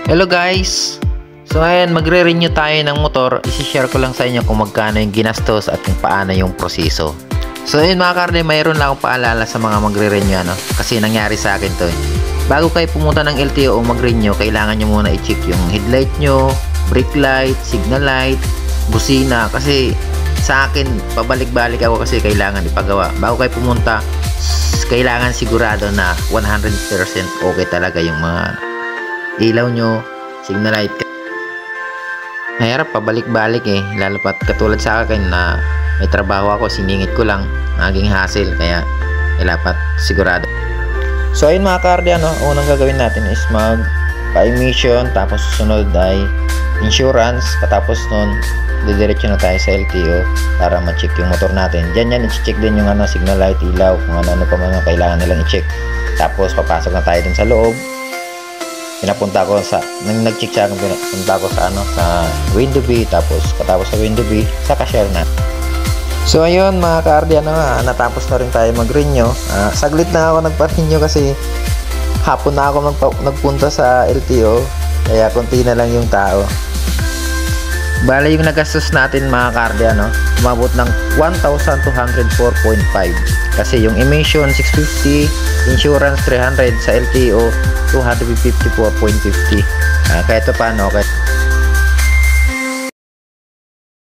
Hello guys! So ayan, magre-renew tayo ng motor. Isi-share ko lang sa inyo kung magkano yung ginastos at kung paano yung proseso. So ayun mga karne, mayroon lang akong paalala sa mga magre-renew kasi nangyari sa akin to. Bago kayo pumunta ng LTO o mag-renew, kailangan nyo muna i-check yung headlight nyo, brake light, signal light, busina. Kasi sa akin, pabalik-balik ako kasi kailangan ipagawa. Bago kayo pumunta, kailangan sigurado na 100% okay talaga yung mga ilaw nyo, signal light. Mahirap pabalik-balik lalo pat katulad sa akin na may trabaho ako, siningit ko lang, naging hassle, kaya dapat sigurado. So ayun mga kardi, unang gagawin natin is magpa-emission, tapos susunod ay insurance, katapos nun didiretso na tayo sa LTO para ma-check yung motor natin. Diyan i-check din yung signal light, ilaw, kung ano pa man kailangan nilang i-check. Tapos papasok na tayo dun sa loob. Pinapunta ko nang nag-check siya, pinapunta ko sa window B, tapos katapos sa window B, sa cashier na. So ayun mga ka-RD, natapos na rin tayo mag-renew. Saglit na ako nagpa-renew kasi hapon na ako nagpunta sa LTO, kaya konti na lang yung tao. Bale yung nagastos natin mga ka-RD, umabot ng 1,204.5 kasi yung emission 650, insurance 300, sa LTO 254.50. Kahit paano okay.